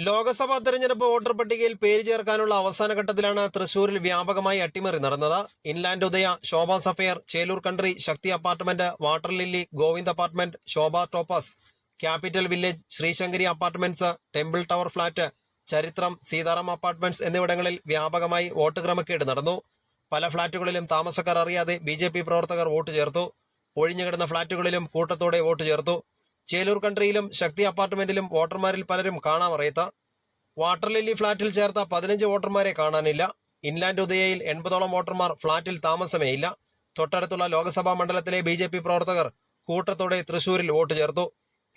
ലോക്സഭാ തെരഞ്ഞെടുപ്പ് വോട്ടർ പട്ടികയിൽ പേര് ചേർക്കാനുള്ള അവസാന ഘട്ടത്തിലാണ് തൃശൂരിൽ വ്യാപകമായി അട്ടിമറി നടന്നത്. Inland Udaya, Sobha Sapphire, Chelur Country, Shakti apartment, Water Lily, Govind apartment, Sobha Topaz, Capital Village, Sreesankari apartments, Temple Tower flat, ചരിത്രം, സീതാറാം അപ്പാർട്ട്മെന്റ്സ് എന്നിവിടങ്ങളിൽ വ്യാപകമായി വോട്ട് ക്രമക്കേട് നടന്നു. പല ഫ്ളാറ്റുകളിലും താമസക്കാർ അറിയാതെ ബിജെപി പ്രവർത്തകർ വോട്ട് ചേർത്തു. ഒഴിഞ്ഞുകിടന്ന ഫ്ളാറ്റുകളിലും കൂട്ടത്തോടെ വോട്ട് ചേർത്തു. ചേലൂർ കൺട്രിയിലും ശക്തി അപ്പാർട്ട്മെന്റിലും വോട്ടർമാരിൽ പലരും കാണാമറയത്ത. വാട്ടർ ലില്ലി ഫ്ളാറ്റിൽ ചേർത്ത 15 വോട്ടർമാരെ കാണാനില്ല. ഇൻലാൻഡ് ഉദയയിൽ 80ഓളം വോട്ടർമാർ ഫ്ളാറ്റിൽ താമസമേയില്ല. തൊട്ടടുത്തുള്ള ലോക്സഭാ മണ്ഡലത്തിലെ ബിജെപി പ്രവർത്തകർ കൂട്ടത്തോടെ തൃശൂരിൽ വോട്ട് ചേർത്തു.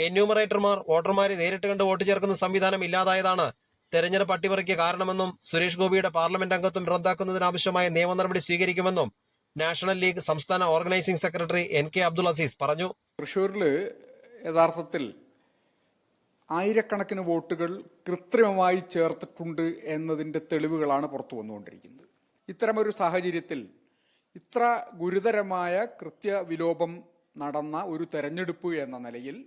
എന്യൂമറേറ്റർമാർ വോട്ടർമാരെ നേരിട്ട് കണ്ട് വോട്ട് ചേർക്കുന്ന സംവിധാനം ഇല്ലാതായതാണ് തെരഞ്ഞെടുപ്പ് അട്ടിമറിക്ക് കാരണമെന്നും സുരേഷ് ഗോപിയുടെ പാർലമെന്റ് അംഗത്വം റദ്ദാക്കുന്നതിനാവശ്യമായ നിയമ നടപടി സ്വീകരിക്കുമെന്നും നാഷണൽ ലീഗ് സംസ്ഥാന organising secretary NK Abdul Aziz പറഞ്ഞു. തൃശൂരിൽ യഥാർത്ഥത്തിൽ ആയിരക്കണക്കിന് വോട്ടുകൾ കൃത്രിമമായി ചേർത്തിട്ടുണ്ട് എന്നതിൻ്റെ തെളിവുകളാണ് പുറത്തു വന്നുകൊണ്ടിരിക്കുന്നത്. ഇത്തരമൊരു സാഹചര്യത്തിൽ ഇത്ര ഗുരുതരമായ കൃത്യവിലോപം നടന്ന ഒരു തെരഞ്ഞെടുപ്പ് എന്ന നിലയിൽ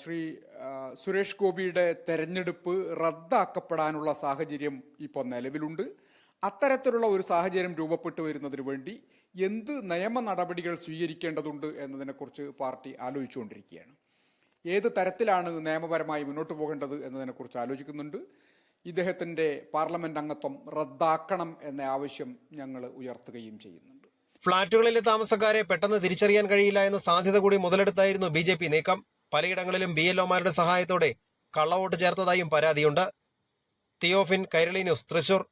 ശ്രീ സുരേഷ് ഗോപിയുടെ തെരഞ്ഞെടുപ്പ് റദ്ദാക്കപ്പെടാനുള്ള സാഹചര്യം ഇപ്പോൾ നിലവിലുണ്ട്. അത്തരത്തിലുള്ള ഒരു സാഹചര്യം രൂപപ്പെട്ടു വരുന്നതിന് വേണ്ടി എന്ത് നിയമ നടപടികൾ സ്വീകരിക്കേണ്ടതുണ്ട് എന്നതിനെക്കുറിച്ച് പാർട്ടി ആലോചിച്ചുകൊണ്ടിരിക്കുകയാണ്. ഏത് തരത്തിലാണ് നിയമപരമായി മുന്നോട്ട് പോകേണ്ടത് എന്നതിനെക്കുറിച്ച് ആലോചിക്കുന്നുണ്ട്. ഇദ്ദേഹത്തിൻ്റെ പാർലമെന്റ് അംഗത്വം റദ്ദാക്കണം എന്ന ആവശ്യം ഞങ്ങൾ ഉയർത്തുകയും ചെയ്യുന്നുണ്ട്. ഫ്ളാറ്റുകളിലെ താമസക്കാരെ പെട്ടെന്ന് തിരിച്ചറിയാൻ കഴിയില്ല എന്ന സാധ്യത കൂടി മുതലെടുത്തായിരുന്നു ബിജെപി നീക്കം. പലയിടങ്ങളിലും BLOമാരുടെ സഹായത്തോടെ കള്ളവോട്ട് ചേർത്തതായും പരാതിയുണ്ട്. തിയോഫിൻ, കൈരളി ന്യൂസ്, തൃശൂർ.